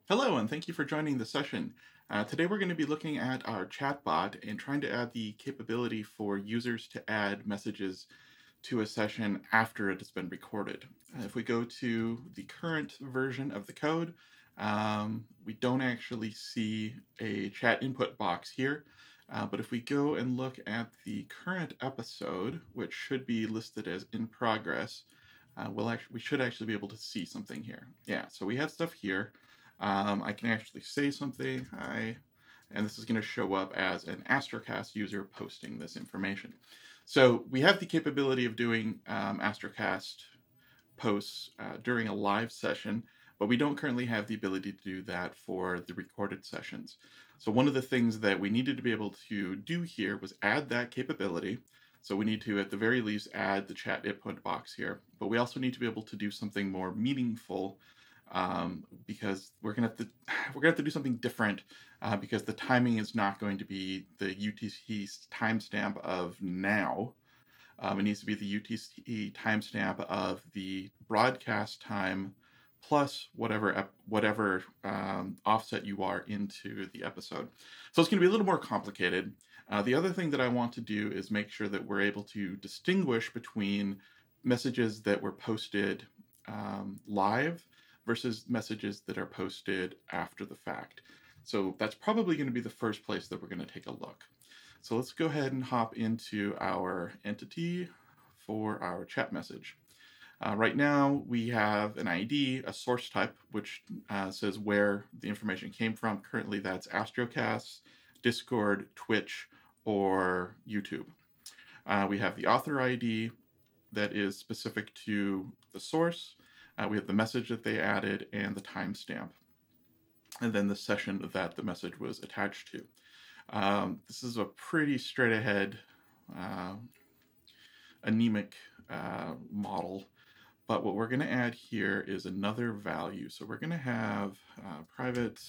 Hello, and thank you for joining the session. Today we're going to be looking at our chatbot and trying to add the capability for users to add messages to a session after it has been recorded. If we go to the current version of the code, we don't actually see a chat input box here. But if we go and look at the current episode, which should be listed as in progress, we should actually be able to see something here. Yeah, so we have stuff here. I can actually say something, hi, and this is going to show up as an Astrocast user posting this information. So we have the capability of doing Astrocast posts during a live session, but we don't currently have the ability to do that for the recorded sessions. So one of the things that we needed to be able to do here was add that capability. So we need to, at the very least, add the chat input box here, but we also need to be able to do something more meaningful because we're gonna have to do something different because the timing is not going to be the UTC timestamp of now. It needs to be the UTC timestamp of the broadcast time plus whatever offset you are into the episode. So it's going to be a little more complicated. The other thing that I want to do is make sure that we're able to distinguish between messages that were posted live versus messages that are posted after the fact. So that's probably going to be the first place that we're going to take a look. So let's go ahead and hop into our entity for our chat message. Right now we have an ID, a source type, which says where the information came from. Currently that's Astrocasts, Discord, Twitch, or YouTube. We have the author ID that is specific to the source. We have the message that they added and the timestamp, and then the session that the message was attached to. This is a pretty straight ahead, anemic model, but what we're going to add here is another value. So we're going to have private,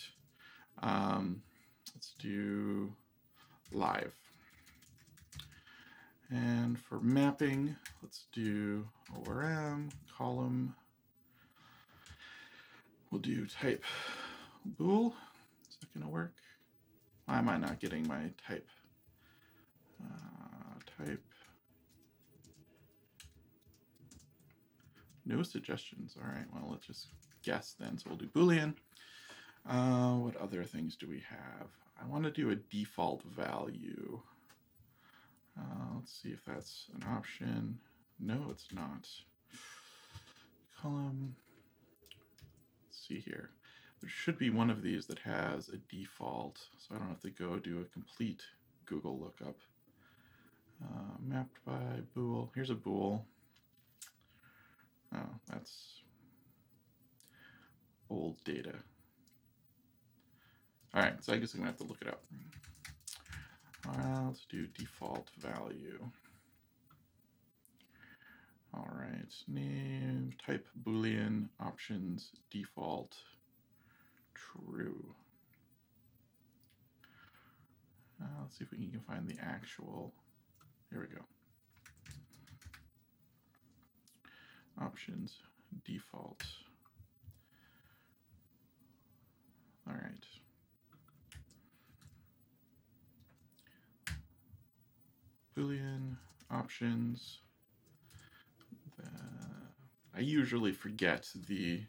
let's do live. And for mapping, let's do ORM, column. We'll do type bool. Is that going to work? Why am I not getting my type? Type. No suggestions. All right, well, let's just guess then. So we'll do Boolean. What other things do we have? I want to do a default value. Let's see if that's an option. No, it's not. Column. Let's see here. There should be one of these that has a default, so I don't have to go do a complete Google lookup. Mapped by bool. Here's a bool. Oh, that's old data. All right, so I guess I'm gonna have to look it up. Let's do default value. All right, name, type Boolean, options, default, true. Let's see if we can find the actual. Here we go. Options, default. All right. Boolean, options. I usually forget the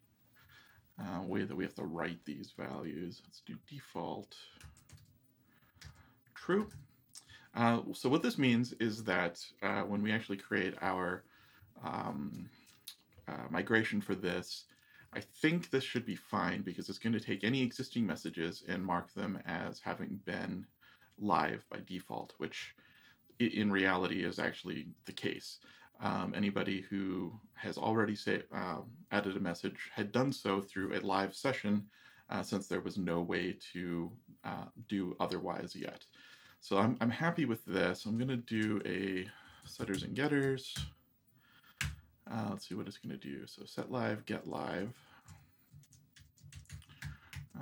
way that we have to write these values. Let's do default true. So what this means is that when we actually create our migration for this, I think this should be fine because it's going to take any existing messages and mark them as having been live by default, which in reality is actually the case. Anybody who has already added a message had done so through a live session since there was no way to do otherwise yet. So I'm happy with this. I'm going to do a setters and getters. Let's see what it's going to do. So set live, get live.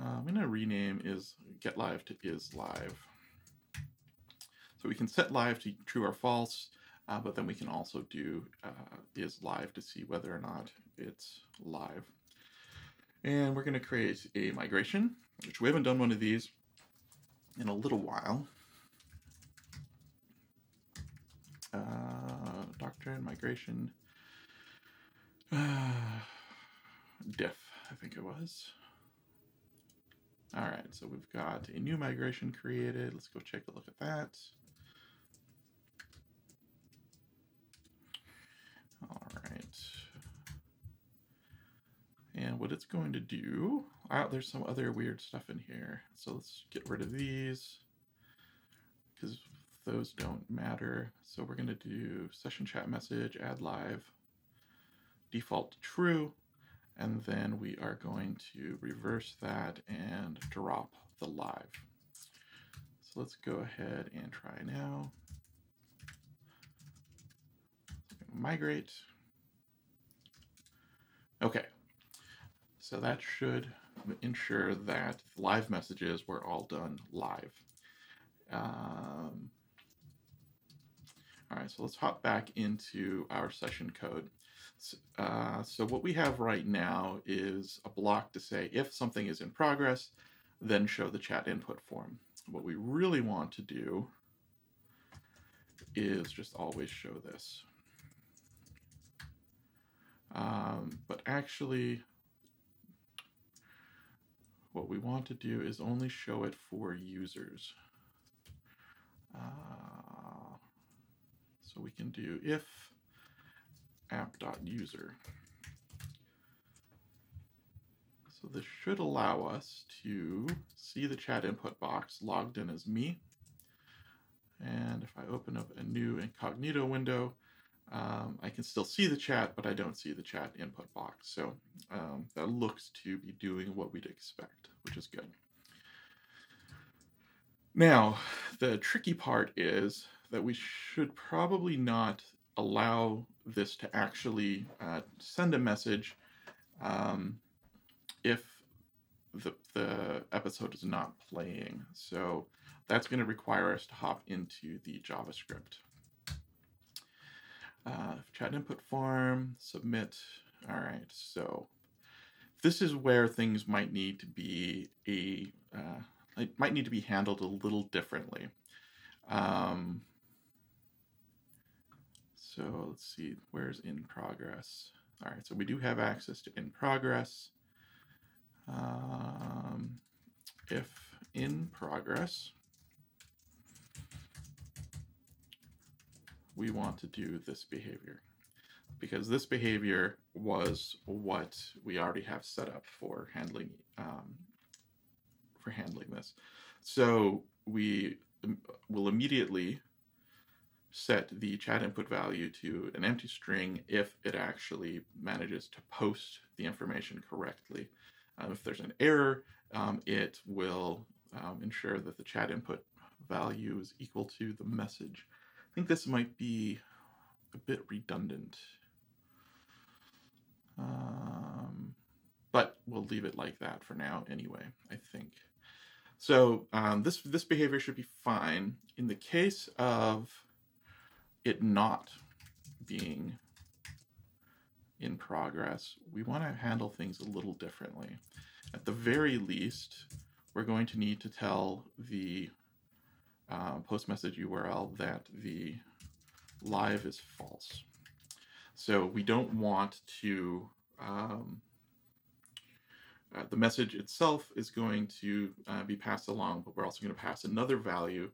I'm going to rename is get live to is live. So we can set live to true or false, but then we can also do is live to see whether or not it's live. And we're going to create a migration, which we haven't done one of these in a little while. Doctrine, migration, diff, I think it was. All right, so we've got a new migration created. Let's go take a look at that. All right. And what it's going to do, there's some other weird stuff in here. So let's get rid of these because those don't matter. So we're going to do session chat message, add live, default true, and then we are going to reverse that and drop the live. So let's go ahead and try now. Migrate. Okay, so that should ensure that live messages were all done live. All right, so let's hop back into our session code. So what we have right now is a block to say if something is in progress, then show the chat input form. What we really want to do is just always show this. But actually, what we want to do is only show it for users. So we can do if app.user. So this should allow us to see the chat input box logged in as me. And if I open up a new incognito window, I can still see the chat, but I don't see the chat input box. So that looks to be doing what we'd expect, which is good. Now, the tricky part is that we should probably not allow this to actually send a message if the episode is not playing. So that's going to require us to hop into the JavaScript. Chat input form, submit. All right, so this is where things might need to be it might need to be handled a little differently. So let's see, where's in progress? All right, so we do have access to in progress. If in progress, we want to do this behavior because this behavior was what we already have set up for handling this. So we will immediately set the chat input value to an empty string if it actually manages to post the information correctly. If there's an error, it will ensure that the chat input value is equal to the message. I think this might be a bit redundant, but we'll leave it like that for now anyway, I think. So this behavior should be fine. In the case of it not being in progress, we want to handle things a little differently. At the very least, we're going to need to tell the post message URL that the live is false. So we don't want to, the message itself is going to be passed along, but we're also going to pass another value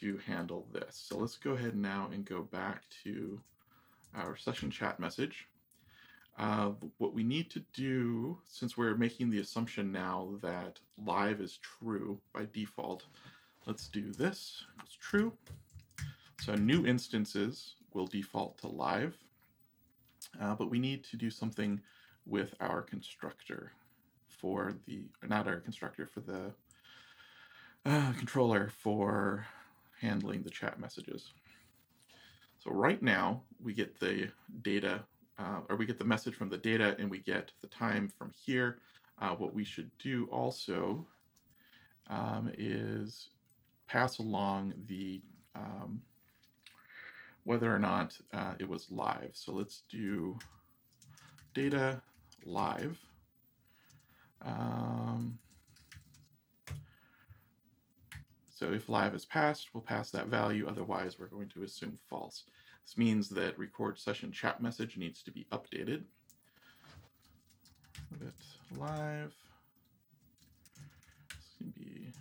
to handle this. So let's go ahead now and go back to our session chat message. What we need to do, since we're making the assumption now that live is true by default, let's do this. It's true. So new instances will default to live, but we need to do something with our constructor for the, not our constructor, for the controller for handling the chat messages. So right now we get the data, or we get the message from the data and we get the time from here. What we should do also is pass along the whether or not it was live. So let's do data live. So if live is passed, we'll pass that value. Otherwise, we're going to assume false. This means that record session chat message needs to be updated. It live. This can be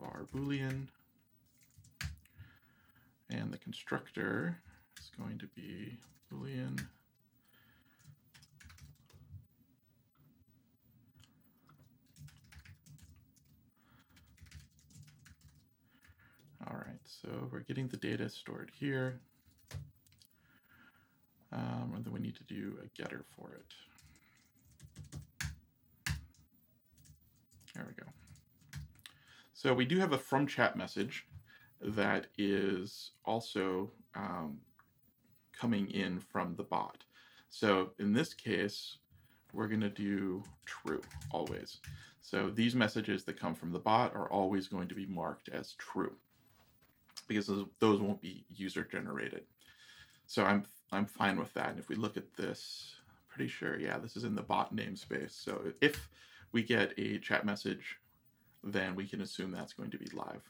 var boolean. And the constructor is going to be boolean. All right, so we're getting the data stored here. And then we need to do a getter for it. There we go. So we do have a from chat message that is also coming in from the bot. So in this case, we're going to do true always. So these messages that come from the bot are always going to be marked as true because those won't be user generated. So I'm fine with that. And if we look at this, pretty sure, yeah, this is in the bot namespace. So if we get a chat message, then we can assume that's going to be live.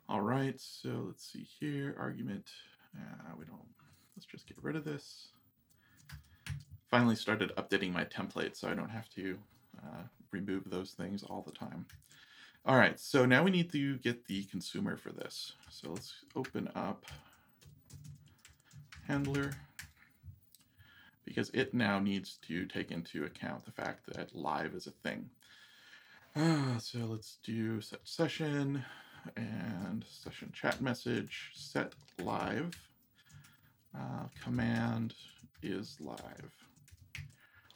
All right, so let's see here, argument, let's just get rid of this. Finally started updating my template so I don't have to remove those things all the time. All right, so now we need to get the consumer for this. So let's open up handler because it now needs to take into account the fact that live is a thing. So let's do set session and session chat message, set live, command is live.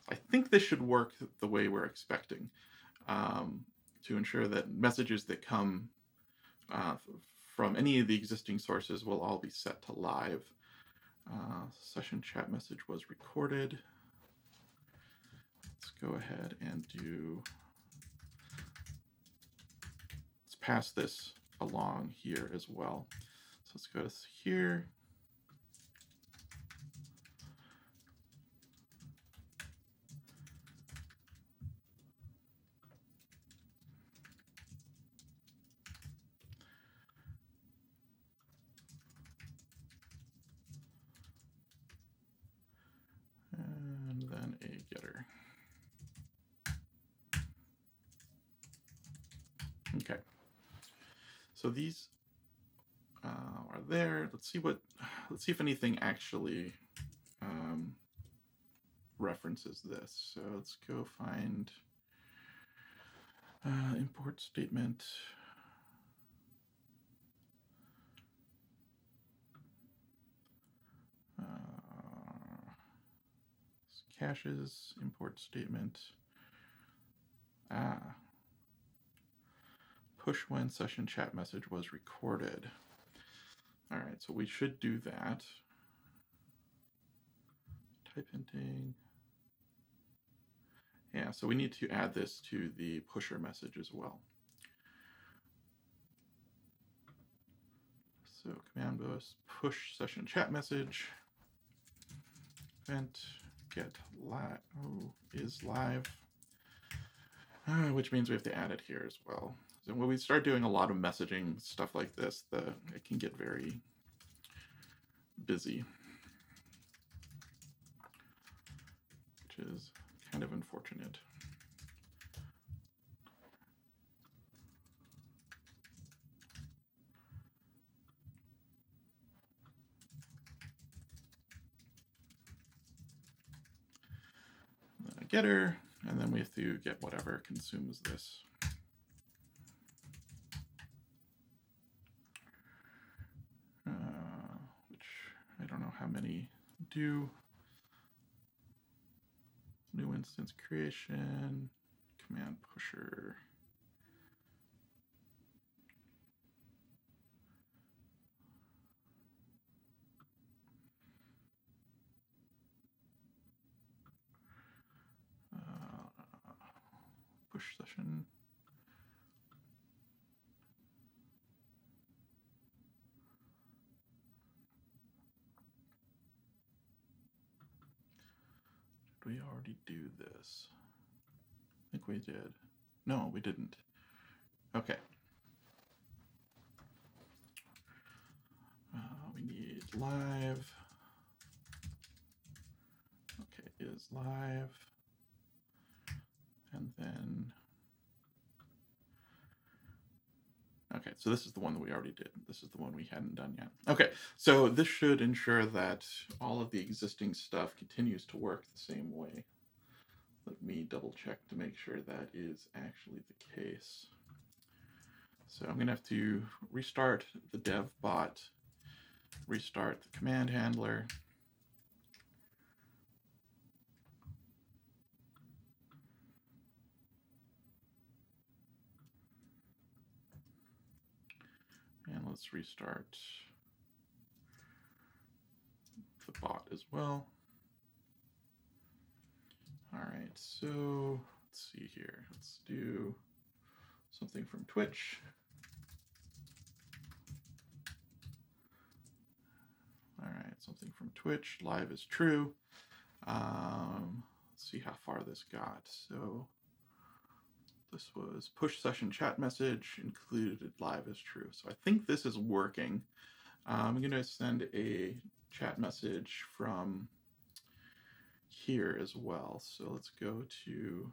I think this should work the way we're expecting to ensure that messages that come from any of the existing sources will all be set to live. Session chat message was recorded. Let's go ahead and let's pass this along here as well. So let's go to here. And then a getter. Okay. So these are there. Let's see if anything actually references this. So let's go find import statement. Caches, import statement. Push when session chat message was recorded. All right, so we should do that. Type hinting. Yeah, so we need to add this to the pusher message as well. So command push session chat message. Event get live is live, which means we have to add it here as well. So when we start doing a lot of messaging stuff like this, it can get very busy, which is kind of unfortunate. Then a getter, and then we have to get whatever consumes this. Which I don't know how many do. New instance creation, command pusher. Push session. Did we already do this? think we did. No, we didn't. Okay. We need live. Okay, is live. And then, okay, so this is the one that we already did. This is the one we hadn't done yet. Okay, so this should ensure that all of the existing stuff continues to work the same way. Let me double check to make sure that is actually the case. So I'm gonna have to restart the dev bot, restart the command handler. And let's restart the bot as well. All right, so let's see here. Let's do something from Twitch. All right, something from Twitch. Live is true. Let's see how far this got. So this was push session chat message included live is true. So I think this is working. I'm going to send a chat message from here as well. So let's go to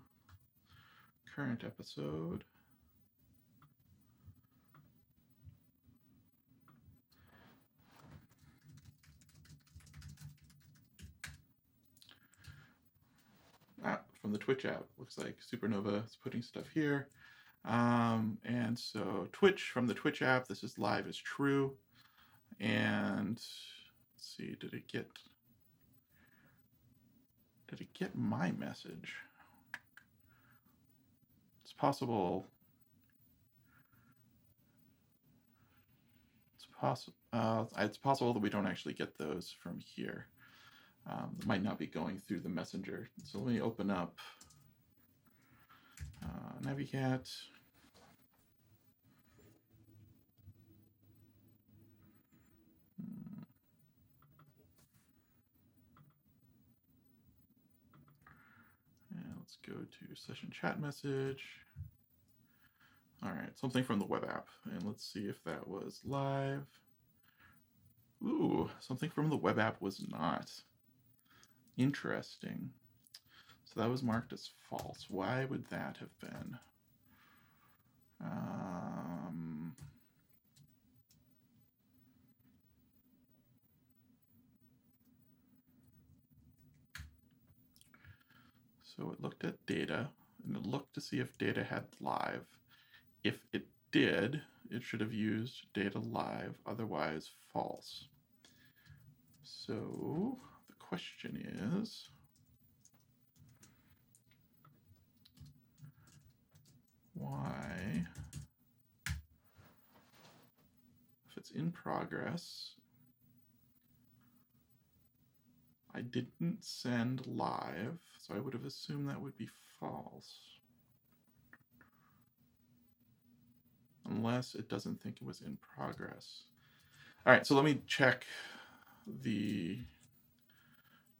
current episode. From the Twitch app. Looks like Supernova is putting stuff here. And so Twitch, from the Twitch app, this is live is true. And let's see, did it get my message? It's possible. It's possible that we don't actually get those from here. It might not be going through the messenger. So let me open up Navicat. And let's go to session chat message. All right, something from the web app. And let's see if that was live. Ooh, something from the web app was not. Interesting. So that was marked as false. Why would that have been? So it looked at data, and it looked to see if data had live. If it did, it should have used data live, otherwise false. So the question is, why, if it's in progress, I didn't send live, so I would have assumed that would be false. Unless it doesn't think it was in progress. All right, so let me check the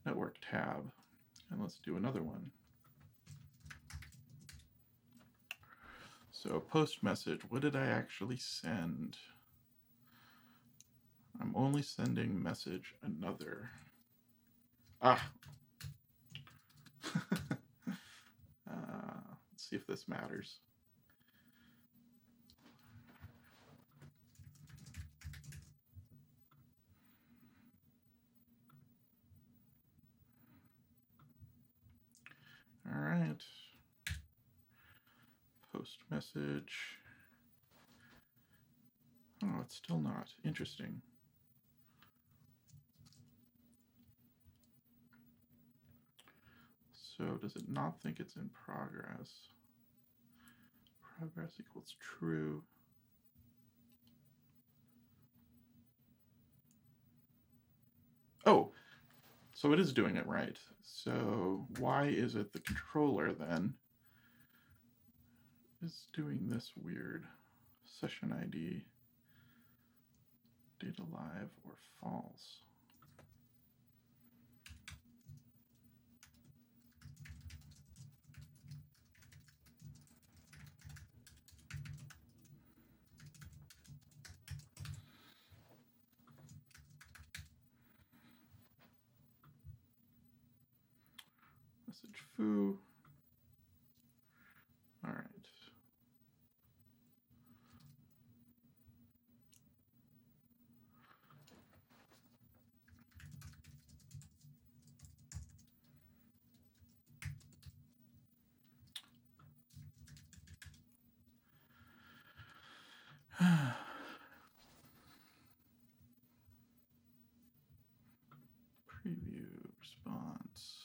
network tab, and let's do another one. So post message, what did I actually send? I'm only sending message another. Let's see if this matters. All right. Post message. Oh, it's still not. Interesting. So does it not think it's in progress? Progress equals true. Oh, so it is doing it right. So why is it the controller then is doing this weird session ID, data live or false? Message foo. All right. Preview response.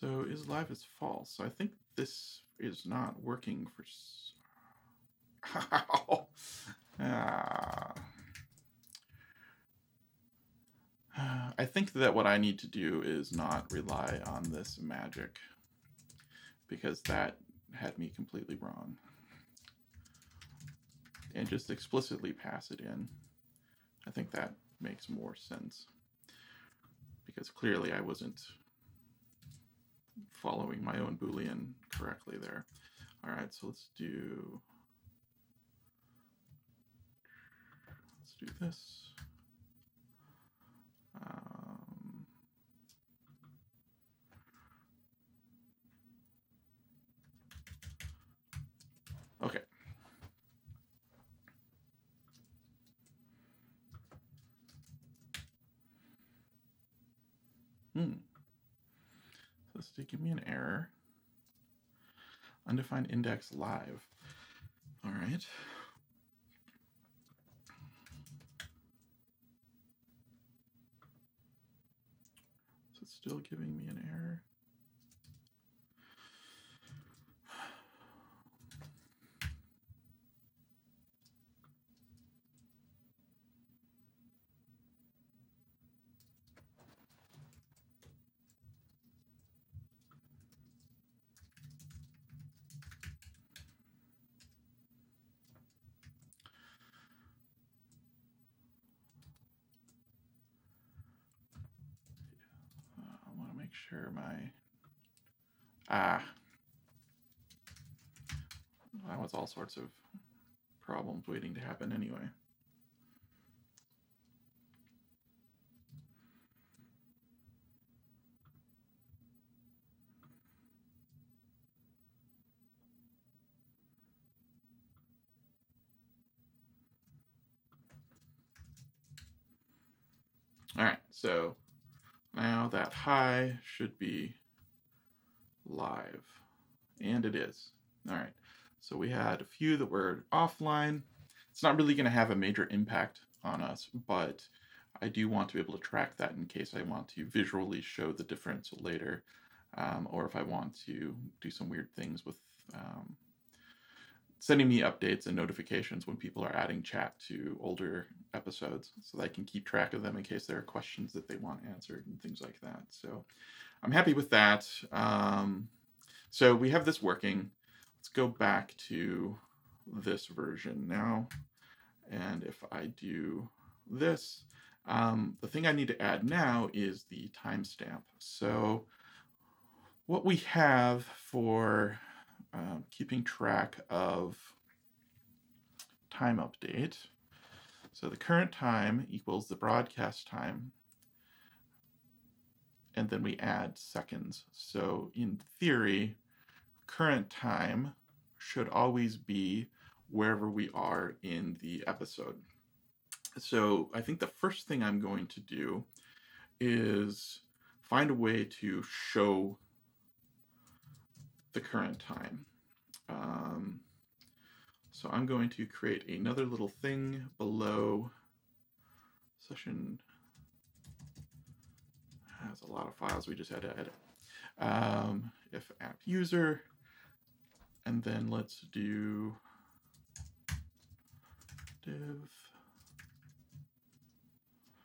So is live is false. So I think this is not working for. I think that what I need to do is not rely on this magic, because that had me completely wrong. And just explicitly pass it in. I think that makes more sense, because clearly I wasn't following my own Boolean correctly there. All right, so let's do this. Okay. So this did give me an error. Undefined index live. All right. So it's still giving me an error. I want to make sure my that was all sorts of problems waiting to happen anyway. All right, so now that hi should be live, and it is. All right, so we had a few that were offline. It's not really going to have a major impact on us, but I do want to be able to track that in case I want to visually show the difference later, or if I want to do some weird things with sending me updates and notifications when people are adding chat to older episodes, so that I can keep track of them in case there are questions that they want answered and things like that. So I'm happy with that. So we have this working. Let's go back to this version now. And if I do this, the thing I need to add now is the timestamp. So what we have for keeping track of time update, so the current time equals the broadcast time, and then we add seconds. So in theory, current time should always be wherever we are in the episode. So I think the first thing I'm going to do is find a way to show the current time. So I'm going to create another little thing below session. Has a lot of files we just had to edit. If app user, and then let's do div.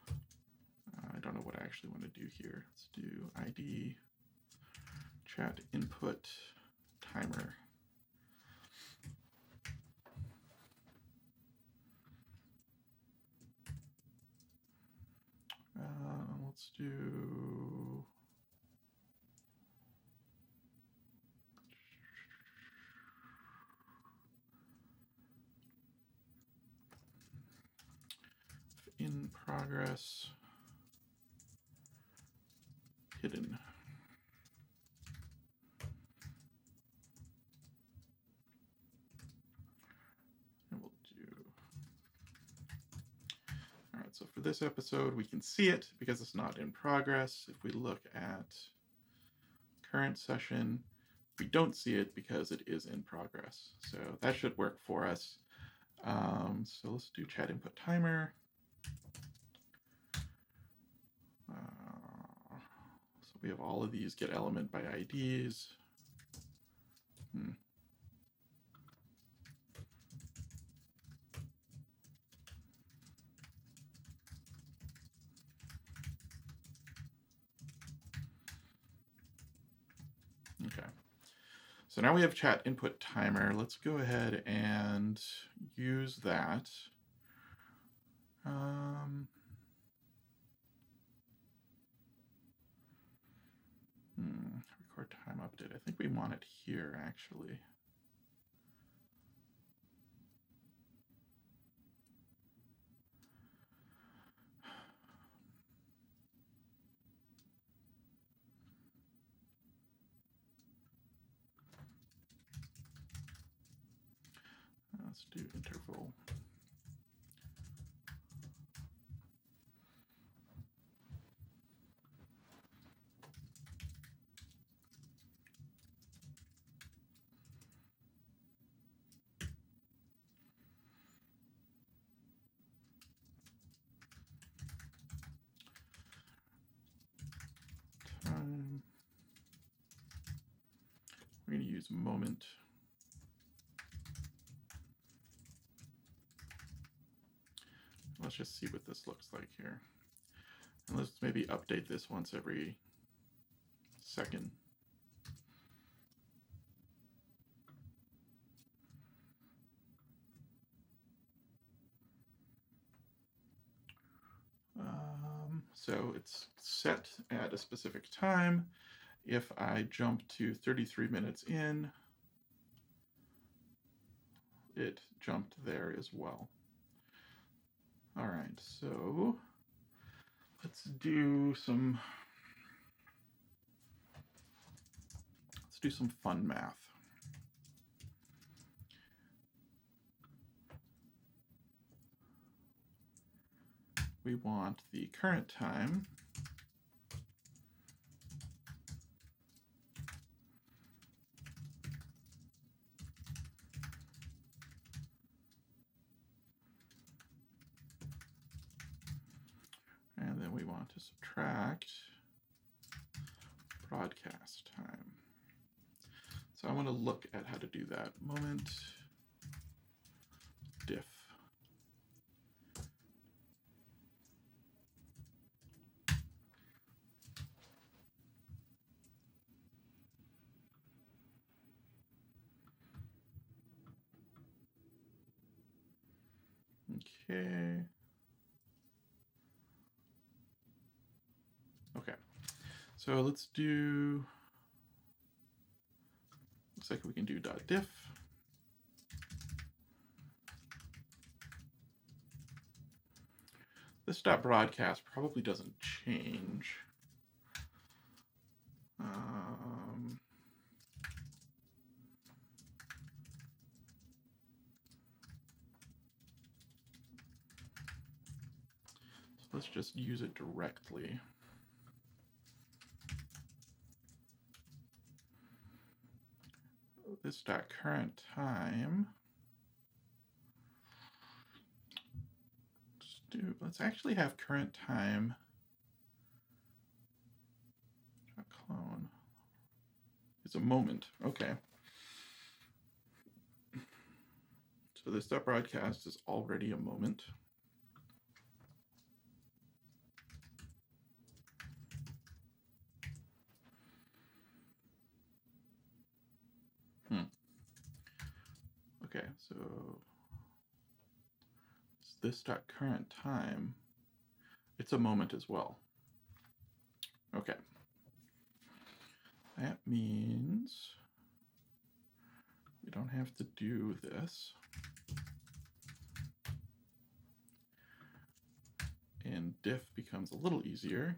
I don't know what I actually want to do here. Let's do ID chat input timer. let's do in progress hidden. And we'll do, all right, so for this episode, we can see it because it's not in progress. If we look at current session, we don't see it because it is in progress. So that should work for us. So let's do chat input timer. So we have all of these get element by IDs. Okay. So now we have chat input timer. Let's go ahead and use that. Record time update. I think we want it here, actually. Let's do interval. Time. We're going to use moment. Let's just see what this looks like here. And let's maybe update this once every second. So it's set at a specific time. If I jump to 33 minutes in, it jumped there as well. All right, so let's do some fun math. We want the current time and then we want to subtract broadcast time. So I want to look at how to do that. Moment diff. Okay. Okay. So let's do, looks like we can do .diff. This .broadcast probably doesn't change. So let's just use it directly. This .current time. Let's actually have current time clone. It's a moment. Okay. So this .broadcast is already a moment. Okay, so this .current time, it's a moment as well. Okay. That means we don't have to do this. And diff becomes a little easier.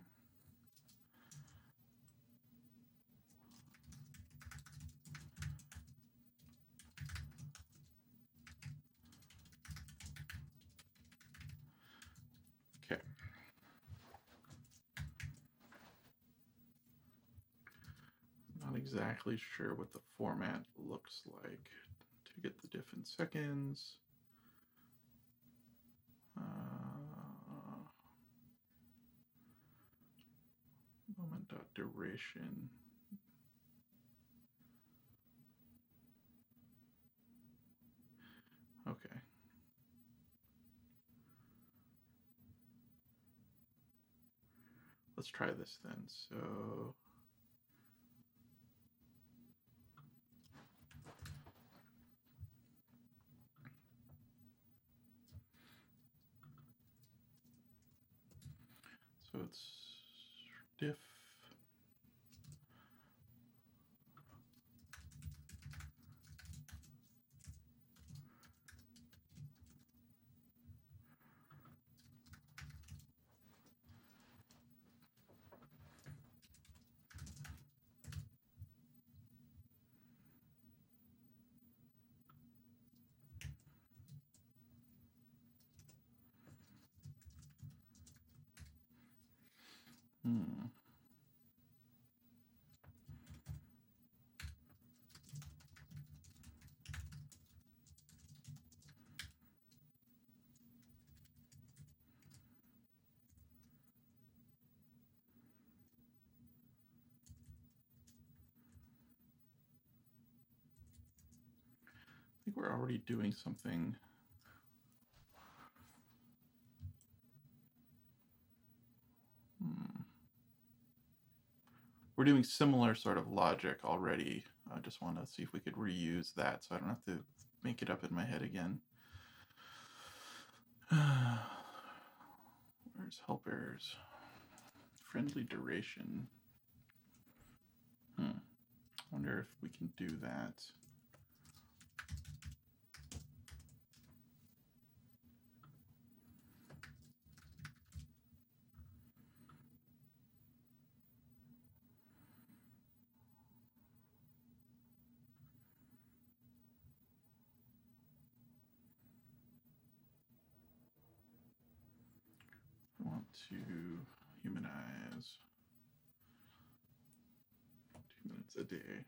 Okay. Not exactly sure what the format looks like to get the diff in seconds. Moment.duration. Okay. Let's try this then. So it's diff. I think we're already doing something. We're doing similar sort of logic already. I just want to see if we could reuse that so I don't have to make it up in my head again. Where's helpers? Friendly duration. Wonder if we can do that. I want to humanize 2 minutes a day.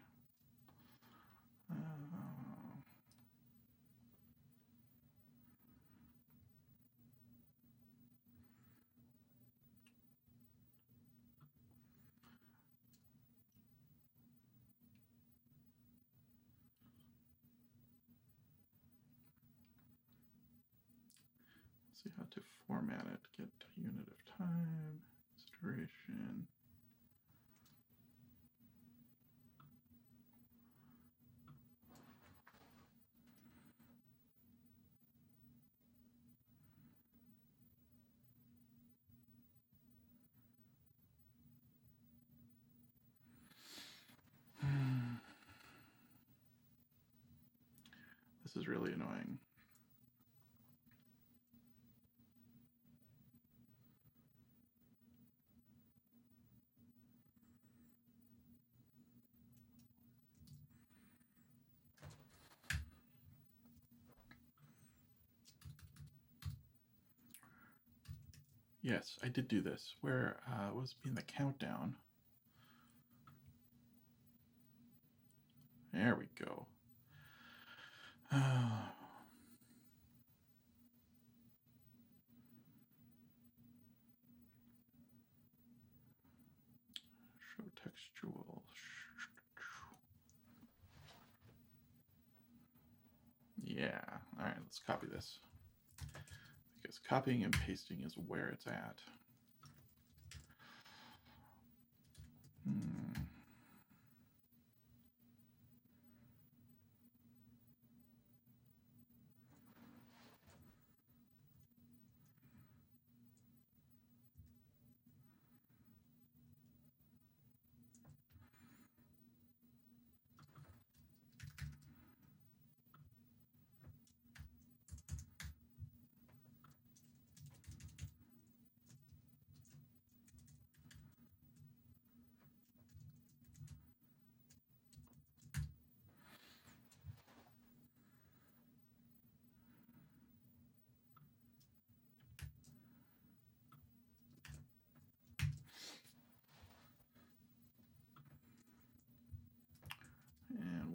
See how to format it. Get unit of time, duration. This is really annoying. Yes, I did do this. Where was being the countdown? There we go. Show textual. Yeah. All right, let's copy this. Because copying and pasting is where it's at.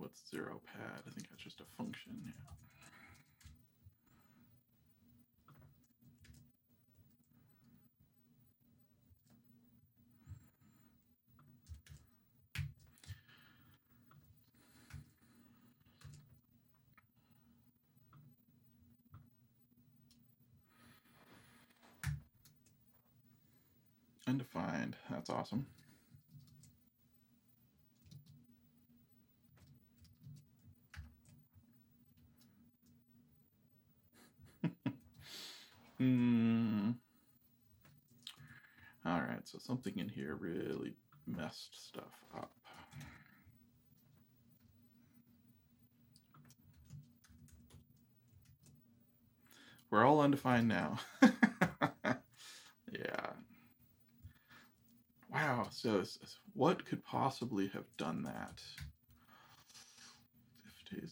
what's zero pad? I think that's just a function. Yeah. Undefined. That's awesome. All right, so something in here really messed stuff up. We're all undefined now. Yeah. Wow, so what could possibly have done that? 50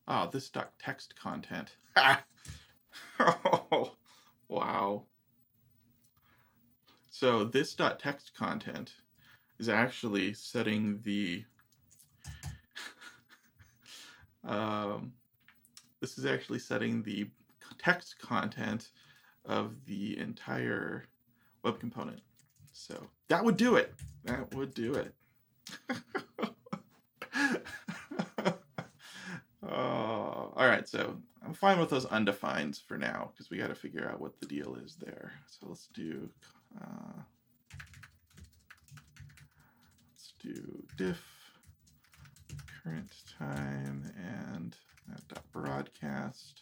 Oh, this text content. Oh, wow. So this text content is actually setting the this is actually setting the text content of the entire web component. So that would do it. That would do it. Oh, all right, so I'm fine with those undefineds for now because we got to figure out what the deal is there. So let's do diff current time and broadcast.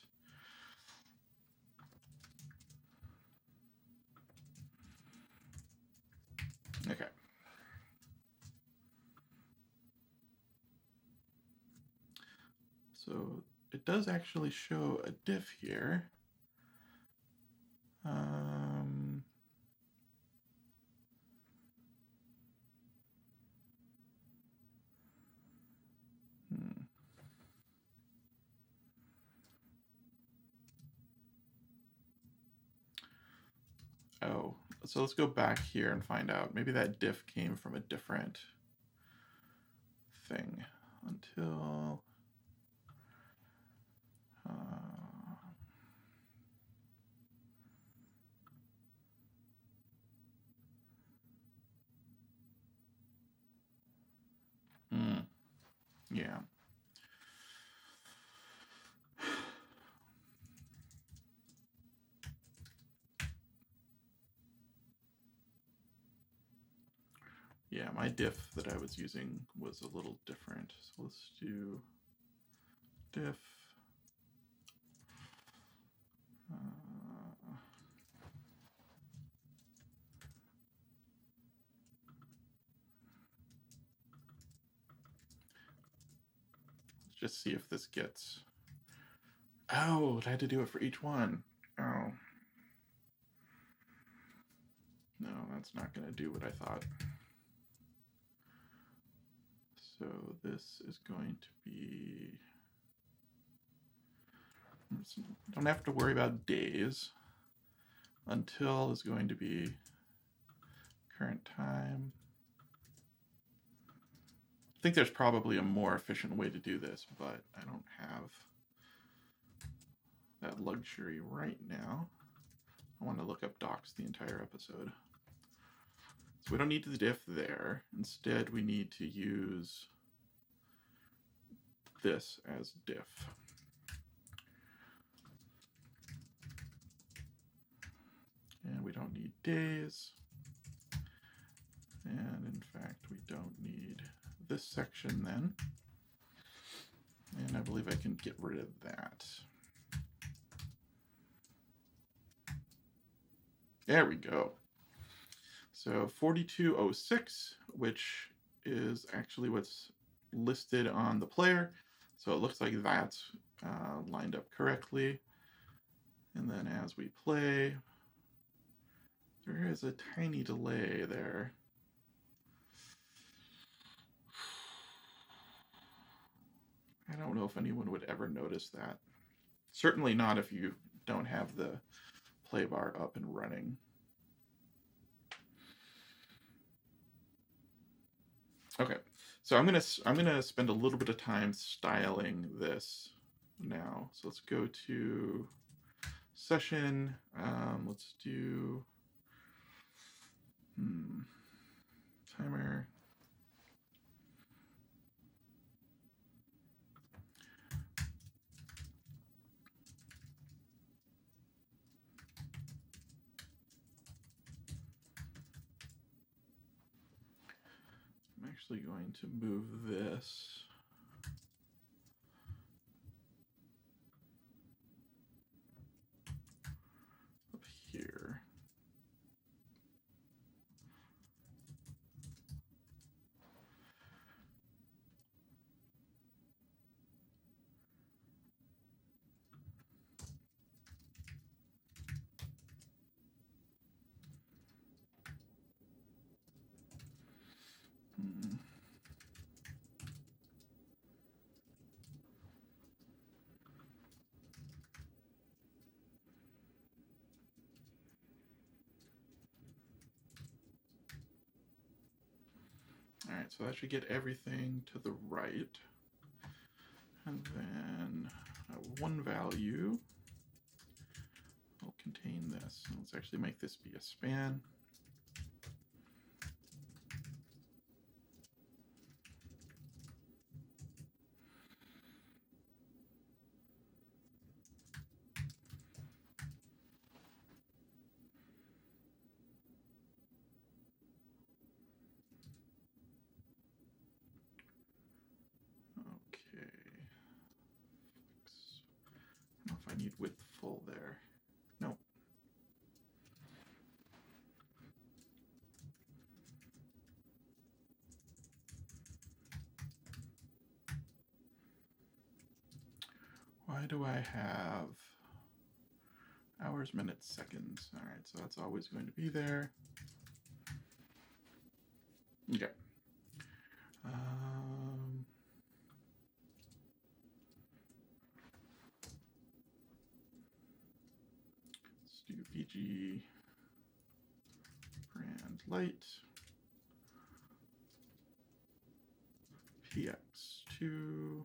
Okay. So it does actually show a diff here. Oh, so let's go back here and find out. Maybe that diff came from a different thing until yeah. Yeah, my diff that I was using was a little different. So let's do diff. Let's just see if this gets... Oh, I had to do it for each one. Oh. No, that's not going to do what I thought. So this is going to be... Don't have to worry about days. Until is going to be current time. I think there's probably a more efficient way to do this, but I don't have that luxury right now. I want to look up docs the entire episode. So we don't need the diff there. Instead, we need to use this as diff. And we don't need days. And in fact, we don't need this section then. And I believe I can get rid of that. There we go. So 4206, which is actually what's listed on the player. So it looks like that's lined up correctly. And then as we play, there is a tiny delay there. I don't know if anyone would ever notice that. Certainly not if you don't have the play bar up and running. Okay, So I'm gonna spend a little bit of time styling this now. So let's go to session. Let's do timer. I'm actually going to move this up here. All right, so that should get everything to the right. And then one value will contain this. Let's actually make this be a span. Okay. I don't know if I need width full there. Nope. Why do I have hours, minutes, seconds? All right, so that's always going to be there. Okay. Let's do VG brand light PX2.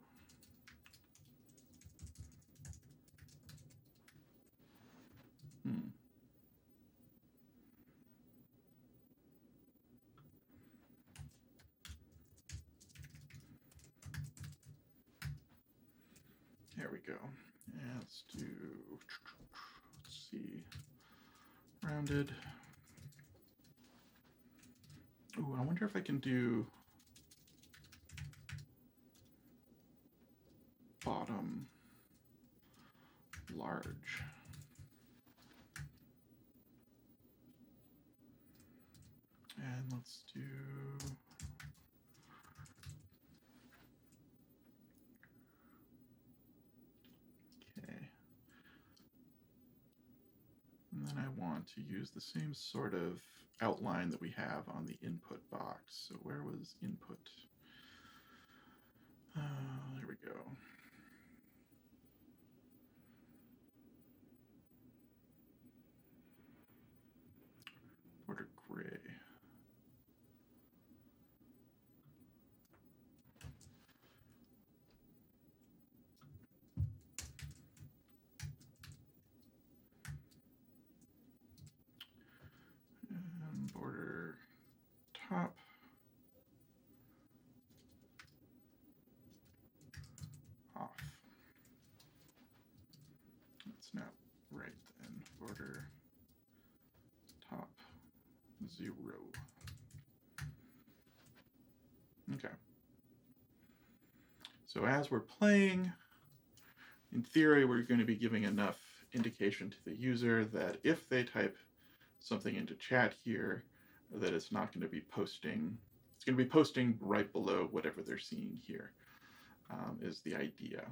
There we go. And let's do, let's see, rounded. Ooh, I wonder if I can do bottom large. And let's do okay. And then I want to use the same sort of outline that we have on the input box. So where was input? There we go. Border gray. And border top. Off. That's not right then. Border top 0. Okay. So as we're playing, in theory, we're going to be giving enough indication to the user that if they type something into chat here, that it's not going to be posting. It's going to be posting right below whatever they're seeing here, is the idea.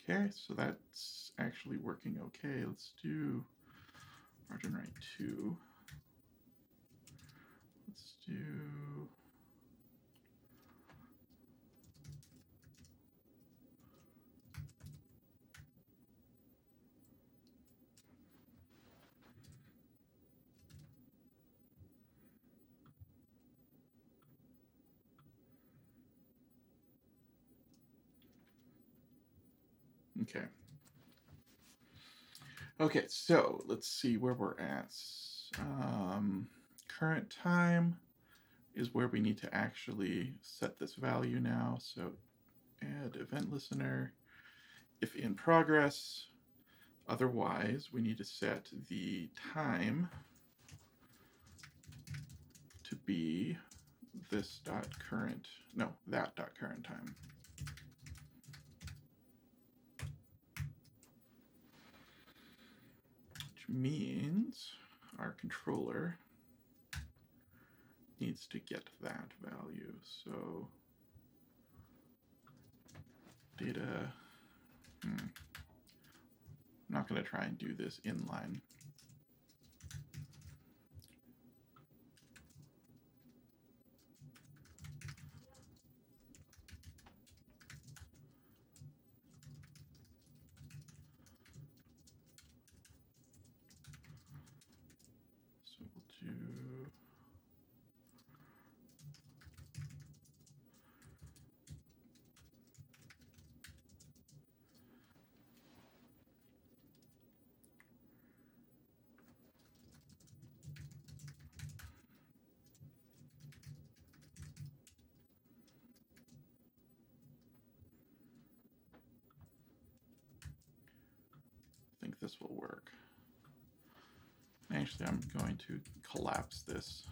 Okay, so that's actually working okay. Let's do margin right 2. Let's do Okay. Okay, so let's see where we're at. Current time is where we need to actually set this value now. So add event listener if in progress. Otherwise, we need to set the time to be this dot current, no, that dot current time. Which means our controller needs to get that value. So data, I'm not going to try and do this inline. So we'll do I think this will work. Actually, I'm going to collapse this.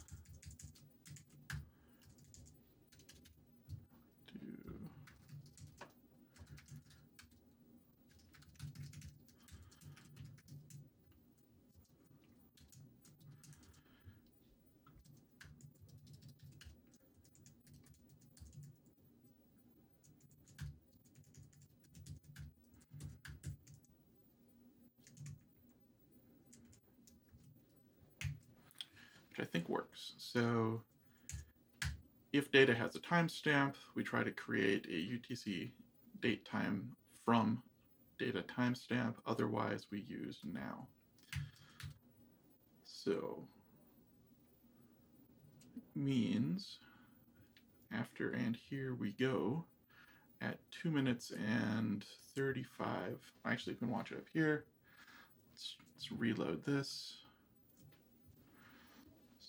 Which I think works. So if data has a timestamp, we try to create a UTC date time from data timestamp. Otherwise, we use now. So means after and here we go at 2 minutes and 35. Actually, you can watch it up here. Let's reload this.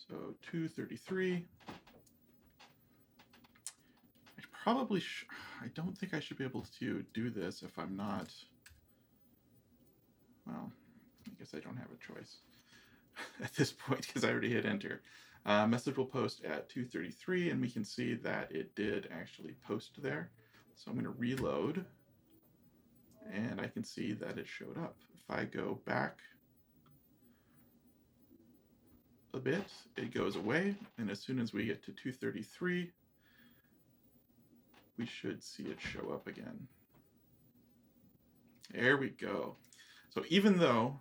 So 2:33. I don't think I should be able to do this if I'm not, well, I guess I don't have a choice at this point because I already hit enter. Message will post at 2:33, and we can see that it did actually post there. So I'm going to reload, and I can see that it showed up. If I go back a bit, it goes away, and as soon as we get to 2:33, we should see it show up again. There we go. So even though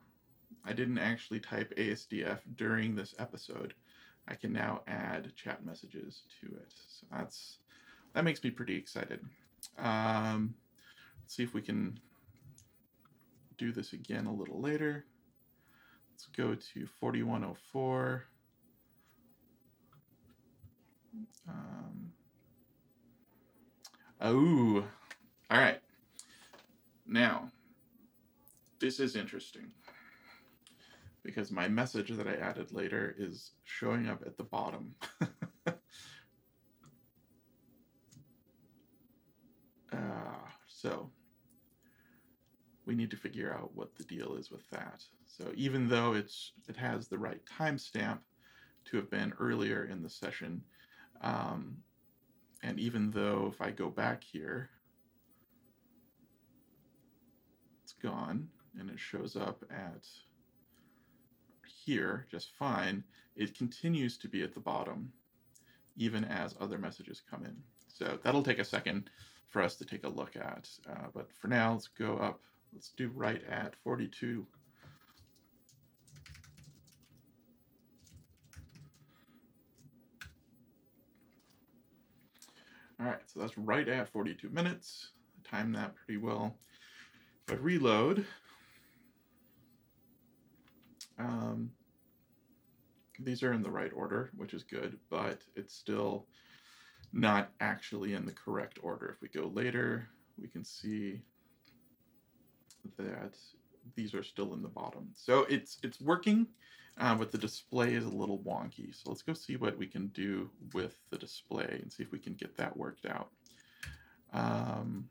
I didn't actually type ASDF during this episode, I can now add chat messages to it. So that makes me pretty excited. Let's see if we can do this again a little later. Let's go to 4104. Oh, all right. Now, this is interesting because my message that I added later is showing up at the bottom. So we need to figure out what the deal is with that. So even though it has the right timestamp to have been earlier in the session, and even though if I go back here, it's gone and it shows up at here just fine, it continues to be at the bottom even as other messages come in. So that'll take a second for us to take a look at. But for now, let's go up. Let's do right at 42. All right, so that's right at 42 minutes. I timed that pretty well. If I reload, these are in the right order, which is good, but it's still not actually in the correct order. If we go later, we can see that these are still in the bottom. So it's working, but the display is a little wonky. So let's go see what we can do with the display and see if we can get that worked out. I'm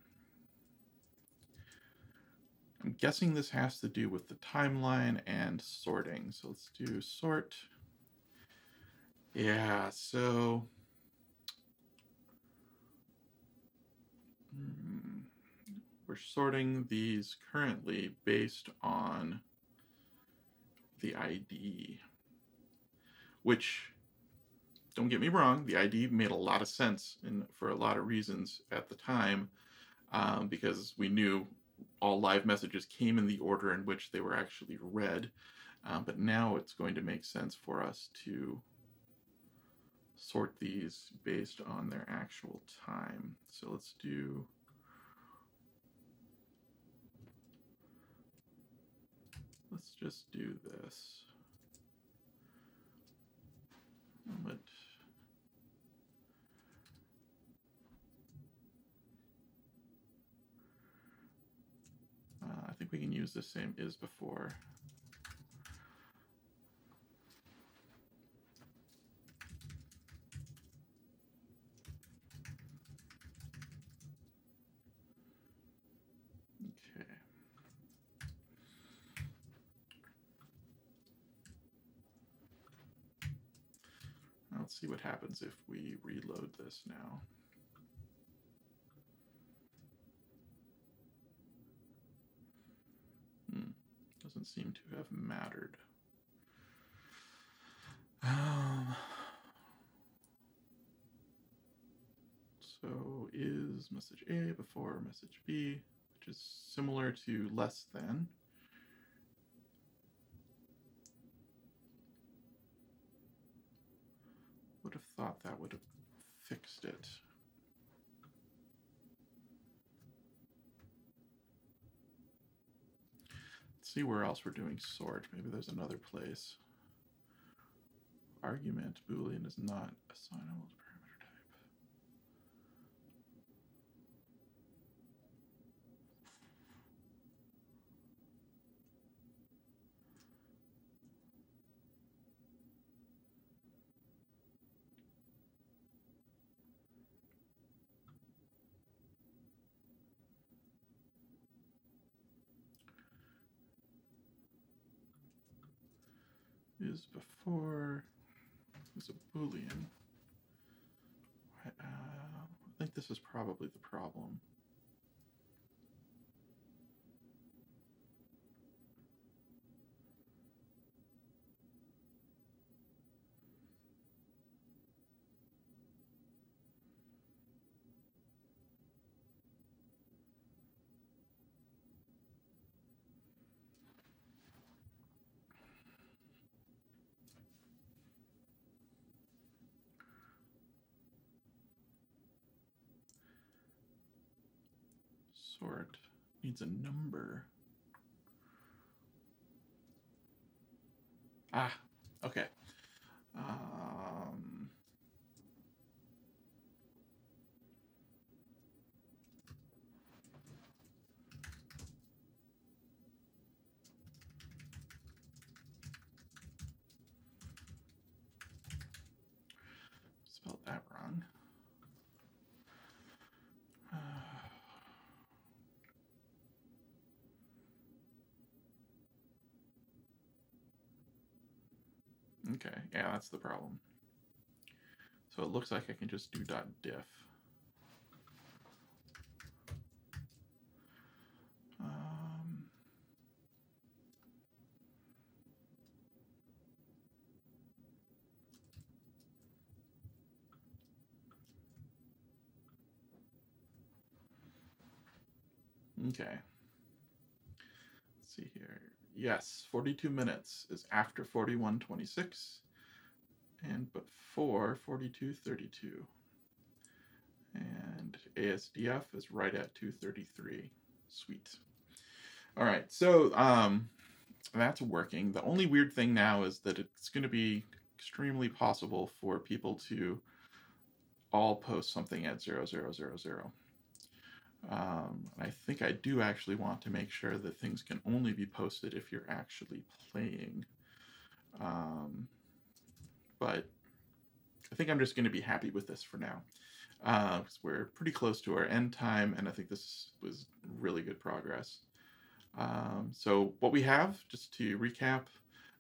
guessing this has to do with the timeline and sorting. So let's do sort. Yeah, so we're sorting these currently based on the ID, which, don't get me wrong, the ID made a lot of sense for a lot of reasons at the time, because we knew all live messages came in the order in which they were actually read, but now it's going to make sense for us to sort these based on their actual time. So let's just do this. But I think we can use the same is before. Okay. Let's see what happens if we reload this now. Doesn't seem to have mattered. So is message A before message B, which is similar to less than. Would have thought that would have fixed it. Let's see where else we're doing sort. Maybe there's another place. Argument Boolean is not assignable to parameter type. Is before is a Boolean. I think this is probably the problem. Sort needs a number. Ah, okay. Spelled that wrong. Okay, yeah, that's the problem. So it looks like I can just do .diff. Okay. Let's see here. Yes, 42 minutes is after 41:26, and before 42:32. And ASDF is right at 2:33. Sweet. All right, so that's working. The only weird thing now is that it's going to be extremely possible for people to all post something at 0000. I think I do actually want to make sure that things can only be posted if you're actually playing. But I think I'm just going to be happy with this for now, because we're pretty close to our end time, and I think this was really good progress. So what we have, just to recap,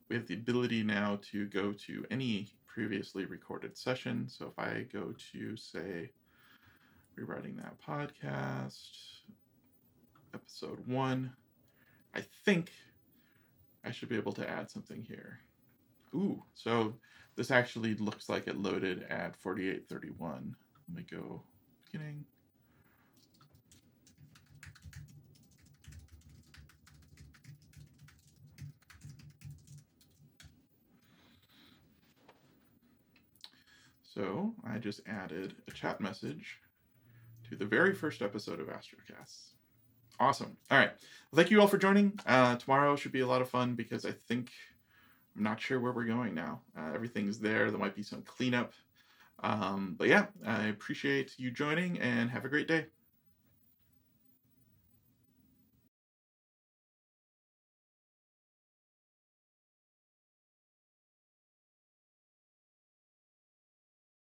we have the ability now to go to any previously recorded session. So if I go to, say, rewriting that podcast, episode 1, I think I should be able to add something here. Ooh, so this actually looks like it loaded at 48:31. Let me go beginning. So I just added a chat message to the very first episode of Astrocasts. Awesome. All right. Well, thank you all for joining. Tomorrow should be a lot of fun because I think I'm not sure where we're going now. Everything's there. There might be some cleanup. But yeah, I appreciate you joining and have a great day.